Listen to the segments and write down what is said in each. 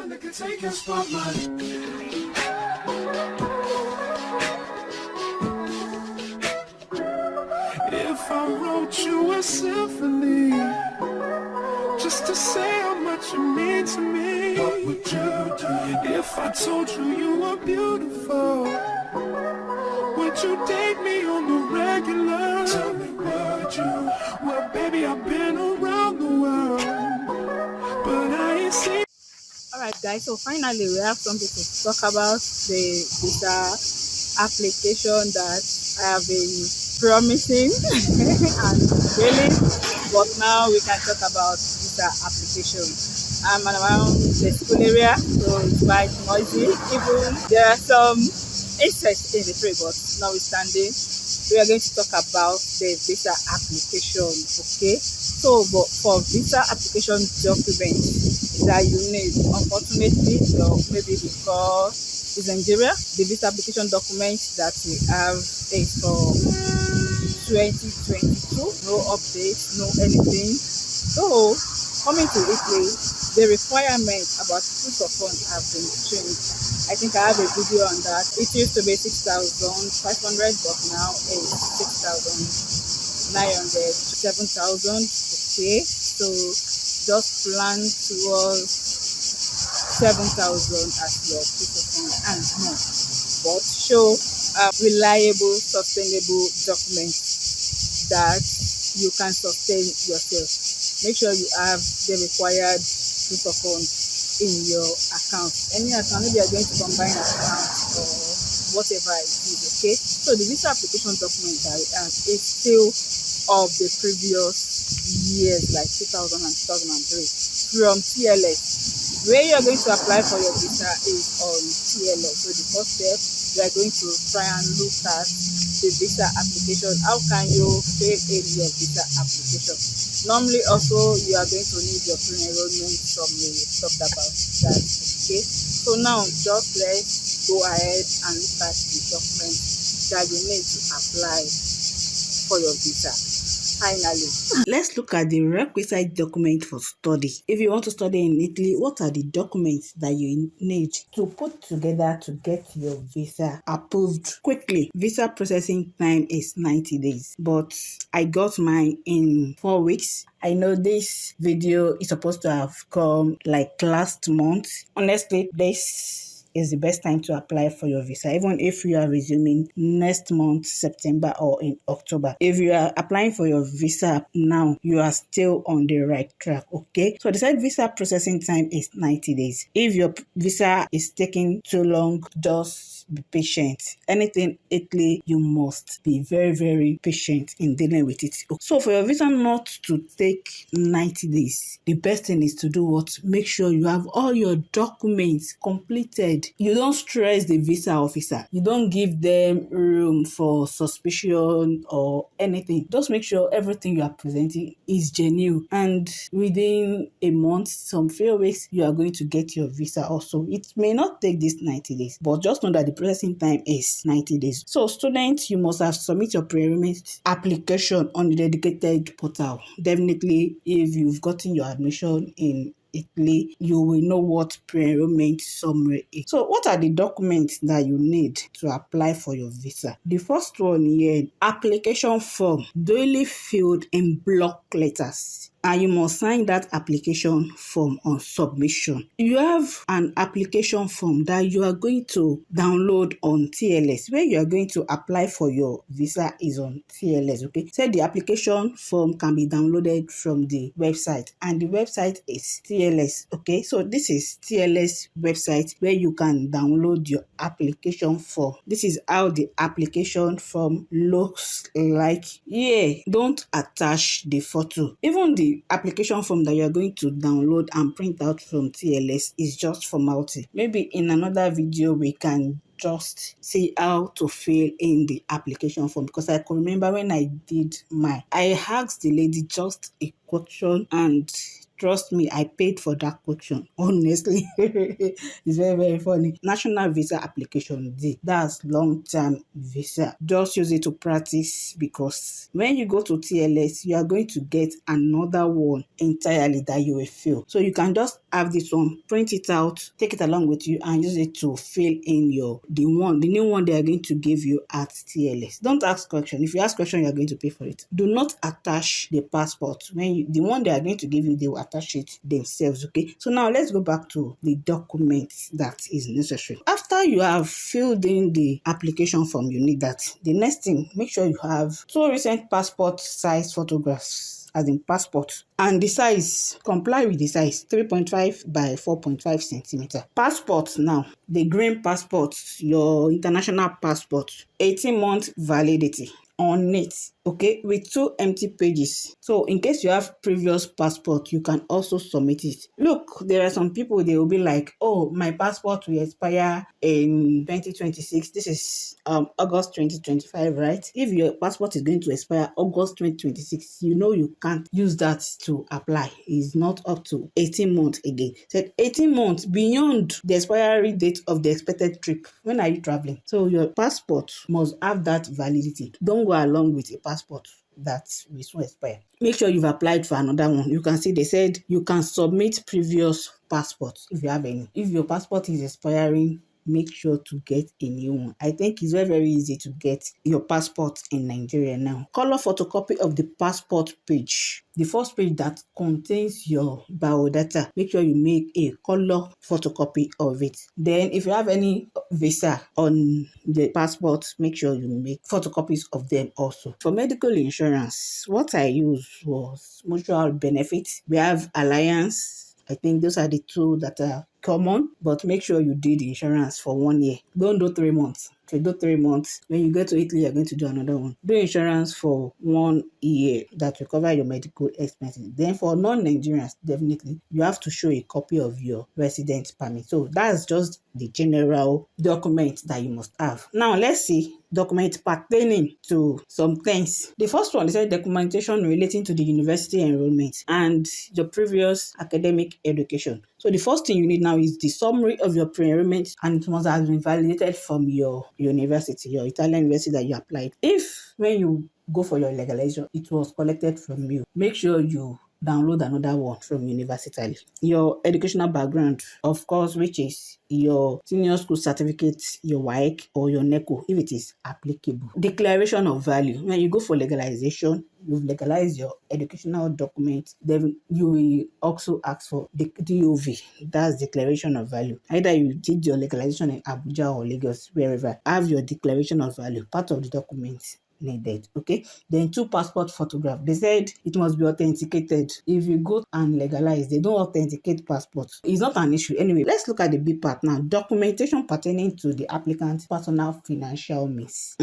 one that can take your spotlight. If I wrote you a symphony, just to say how much you mean to me, what would you do? If I told you you were beautiful, would you date me on the regular? Tell me, would you? Well, baby, I've been around the world, but I ain't seen. Alright guys, so finally we have something to talk about, the visa application that I have been promising and failing, but now we can talk about visa application. I'm around the school area, so it's quite noisy. Even there are some insects in the tree, but notwithstanding, we are going to talk about the visa application. Okay, so but for visa application documents that you need, unfortunately, or maybe because it's Nigeria, the visa application documents that we have is for 2022, no updates, no anything. So coming to Italy, the requirement about proof of funds have been changed. I think I have a video on that. It used to be 6,500, but now it's 6,900, 7,000. Okay, so just plan towards 7,000 as your proof of funds and more. But show reliable, sustainable documents that you can sustain yourself. Make sure you have the required proof of funds in your account. Any account, maybe you're going to combine accounts or whatever it is, okay? So the visa application document that we have is still of the previous years, like 2000 and 2003, from TLS. Where you're going to apply for your visa is on TLS. So the first step, you are going to try and look at the visa application. How can you fill in your visa application? Normally also you are going to need your pre-enrollment summary. We talked about that. Okay, so now just let's go ahead and look at the documents that you need to apply for your visa. Finally, let's look at the requisite document for study. If you want to study in Italy, what are the documents that you need to put together to get your visa approved quickly? Visa processing time is 90 days, but I got mine in 4 weeks. I know this video is supposed to have come like last month. Honestly, this is the best time to apply for your visa, even if you are resuming next month, September or in October. If you are applying for your visa now, you are still on the right track, okay? So the said visa processing time is 90 days. If your visa is taking too long, just be patient. Anything Italy, you must be very, very patient in dealing with it. So for your visa not to take 90 days, the best thing is to do what? Make sure you have all your documents completed. You don't stress the visa officer. You don't give them room for suspicion or anything. Just make sure everything you are presenting is genuine. And within a month, some few weeks, you are going to get your visa also. It may not take this 90 days, but just know that the processing time is 90 days. So students, you must have submit your pre-enrollment application on the dedicated portal. Definitely, if you've gotten your admission in Italy, you will know what pre-enrollment summary is. So what are the documents that you need to apply for your visa? The first one here, application form, duly filled in block letters. And you must sign that application form on submission. You have an application form that you are going to download on TLS. Where you are going to apply for your visa is on TLS, okay? So the application form can be downloaded from the website, and the website is TLS, okay? So this is TLS website where you can download your application form. This is how the application form looks like. Yeah, don't attach the photo. Even the application form that you're going to download and print out from TLS is just formality. Maybe in another video we can just see how to fill in the application form, because I can remember when I did mine, I asked the lady just a question and Trust me, I paid for that question. Honestly, it's very, very funny. National visa application D. That's long-term visa. Just use it to practice, because when you go to TLS, you are going to get another one entirely that you will fill. So you can just have this one, print it out, take it along with you, and use it to fill in the new one they are going to give you at TLS. Don't ask question. If you ask question, you are going to pay for it. Do not attach the passport. The one they are going to give you, they will attach it themselves. Okay. So now let's go back to the documents that is necessary. After you have filled in the application form, you need that. The next thing, make sure you have 2 recent passport size photographs, as in passport, and the size, comply with the size, 3.5 by 4.5 centimeter. Passport now, the green passport, your international passport, 18-month validity on it, okay, with 2 empty pages. So in case you have previous passport, you can also submit it. Look, there are some people, they will be like, oh, my passport will expire in 2026. This is August 2025, right? If your passport is going to expire August 2026, you know you can't use that to apply. It's not up to 18 months again. Said 18 months beyond the expiry date of the expected trip. When are you traveling? So your passport must have that validity. Don't go along with a passport that will soon expire. Make sure you've applied for another one. You can see they said you can submit previous passports if you have any. If your passport is expiring, make sure to get a new one. I think it's very, very easy to get your passport in Nigeria now. Color photocopy of the passport page. The first page that contains your biodata, make sure you make a color photocopy of it. Then if you have any visa on the passport, make sure you make photocopies of them also. For medical insurance, what I used was mutual benefits. We have Alliance. I think those are the 2 that are common, but make sure you did insurance for 1 year. Don't do 3 months. If you do 3 months, when you get to Italy, you're going to do another one. Do insurance for 1 year that will cover your medical expenses. Then for non-Nigerians, definitely, you have to show a copy of your residence permit. So that's just the general document that you must have. Now, let's see document pertaining to some things. The first one is documentation relating to the university enrollment and your previous academic education. So the first thing you need now is the summary of your pre-enrollment, and it must have been validated from your university, your Italian university that you applied. If when you go for your legalization, it was collected from you, make sure you download another one from university. Your educational background, of course, which is your senior school certificate, your WAEC or your NECO, if it is applicable. Declaration of value. When you go for legalization, you've legalized your educational document, then you will also ask for the DOV. That's declaration of value. Either you did your legalization in Abuja or Lagos, wherever, have your declaration of value, part of the document needed. Okay, then 2 passport photographs. They said it must be authenticated. If you go and legalize, they don't authenticate passports. It's not an issue. Anyway, let's look at the B part now. Documentation pertaining to the applicant's personal financial means.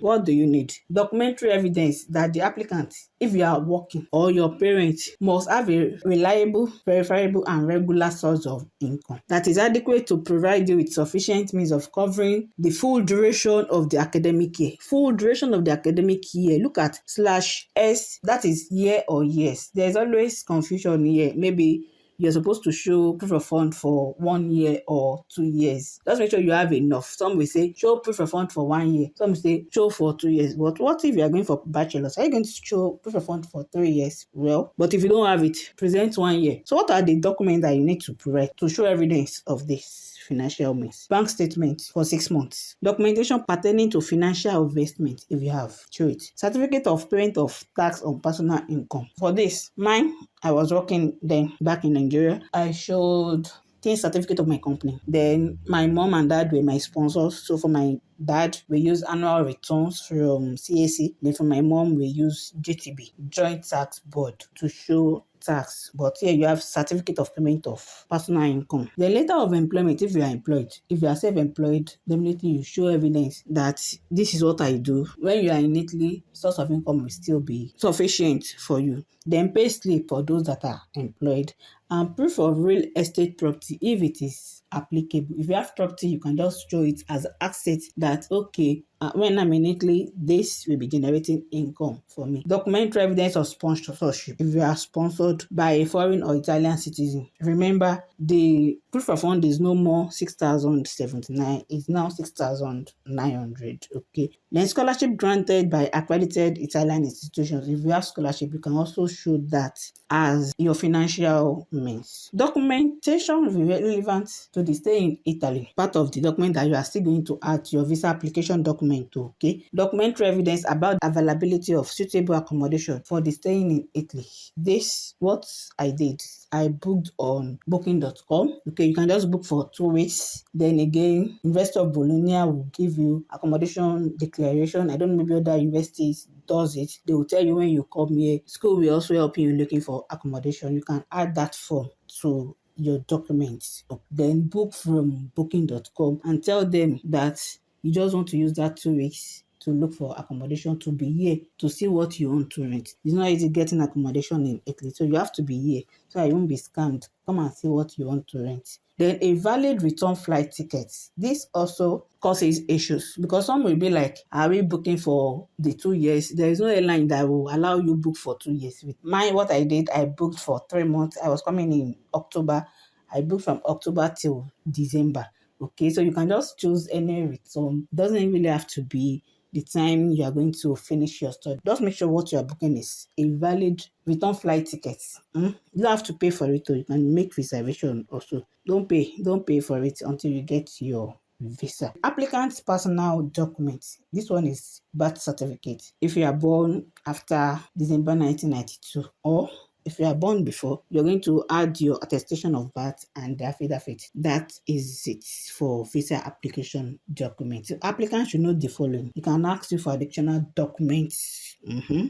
What do you need? Documentary evidence that the applicant, if you are working, or your parents, must have a reliable, verifiable, and regular source of income that is adequate to provide you with sufficient means of covering the full duration of the academic year. Full duration of the academic year. Look at /S, that is year or years. There's always confusion here. Maybe you're supposed to show proof of fund for 1 year or 2 years. Just make sure you have enough. Some will say show proof of fund for 1 year. Some will say show for 2 years. But what if you are going for bachelor's? Are you going to show proof of fund for 3 years? Well, but if you don't have it, present 1 year. So what are the documents that you need to provide to show evidence of this financial means? Bank statement for 6 months. Documentation pertaining to financial investment, if you have, show it. Certificate of payment of tax on personal income. For this, mine, I was working then back in Nigeria. I showed certificate of my company. Then my mom and dad were my sponsors. So for my dad, we use annual returns from CAC. Then for my mom, we use GTB, Joint Tax Board, to show tax. But here you have certificate of payment of personal income. The letter of employment, if you are employed. If you are self-employed, definitely you show evidence that this is what I do. When you are in Italy, source of income will still be sufficient for you. Then pay slip for those that are employed, and proof of real estate property if it is applicable. If you have property, you can just show it as asset that, okay, when I'm in Italy, this will be generating income for me. Documentary evidence of sponsorship. If you are sponsored by a foreign or Italian citizen, remember the proof of fund is no more 6,079, it's now 6,900. Okay. Then scholarship granted by accredited Italian institutions. If you have scholarship, you can also show that as your financial means. Documentation will be relevant to the stay in Italy. Part of the document that you are still going to add to your visa application document too, okay? Documentary evidence about availability of suitable accommodation for the staying in Italy. This, what I did, I booked on booking.com. Okay, you can just book for 2 weeks. Then again, University of Bologna will give you accommodation declaration. I don't know, maybe other universities does it. They will tell you when you come here. School will also help you looking for accommodation. You can add that form to your documents. Then book from booking.com and tell them that you just want to use that 2 weeks to look for accommodation, to be here to see what you want to rent. It's not easy getting accommodation in Italy, so you have to be here so I won't be scammed. Come and see what you want to rent. Then a valid return flight ticket. This also causes issues because some will be like, are we booking for the 2 years? There is no airline that will allow you book for 2 years. With mine, what I did, I booked for 3 months. I was coming in October. I booked from October till December. Okay, so you can just choose any return. It doesn't really have to be the time you are going to finish your study. Just make sure what you are booking is a valid return flight ticket. You don't have to pay for it, or you can make reservation also. Don't pay for it until you get your visa. Applicant's personal documents. This one is birth certificate. If you are born after December 1992, or if you are born before, you're going to add your attestation of birth and the affidavit. That is it for visa application documents. So applicants should know the following. You can ask you for additional documents.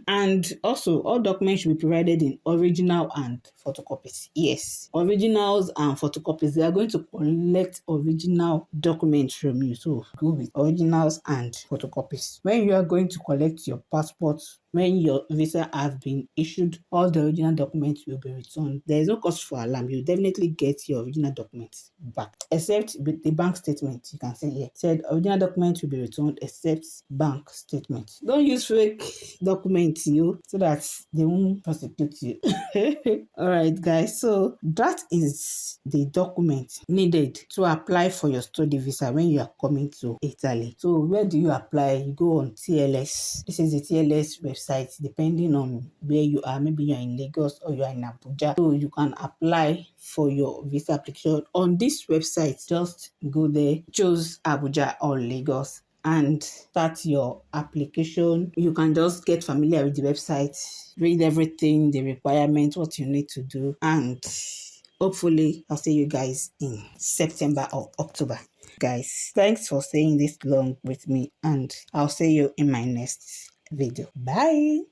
And also, all documents should be provided in original and photocopies. Yes, originals and photocopies. They are going to collect original documents from you. So go with originals and photocopies. When you are going to collect your passport, when your visa has been issued, all the original documents will be returned. There is no cause for alarm. You definitely get your original documents back, except the bank statement. You can say here, said original documents will be returned except bank statement. Don't use fake documents, so that they won't prosecute you. All right, guys. So that is the document needed to apply for your study visa when you are coming to Italy. So where do you apply? You go on TLS. This is the TLS website, depending on where you are. Maybe you're in Lagos or you are in Abuja. So you can apply for your visa application on this website. Just go there, choose Abuja or Lagos, and start your application. You can just get familiar with the website, read everything, the requirements, what you need to do, and hopefully I'll see you guys in September or October. Guys, thanks for staying this long with me, and I'll see you in my next video. Bye.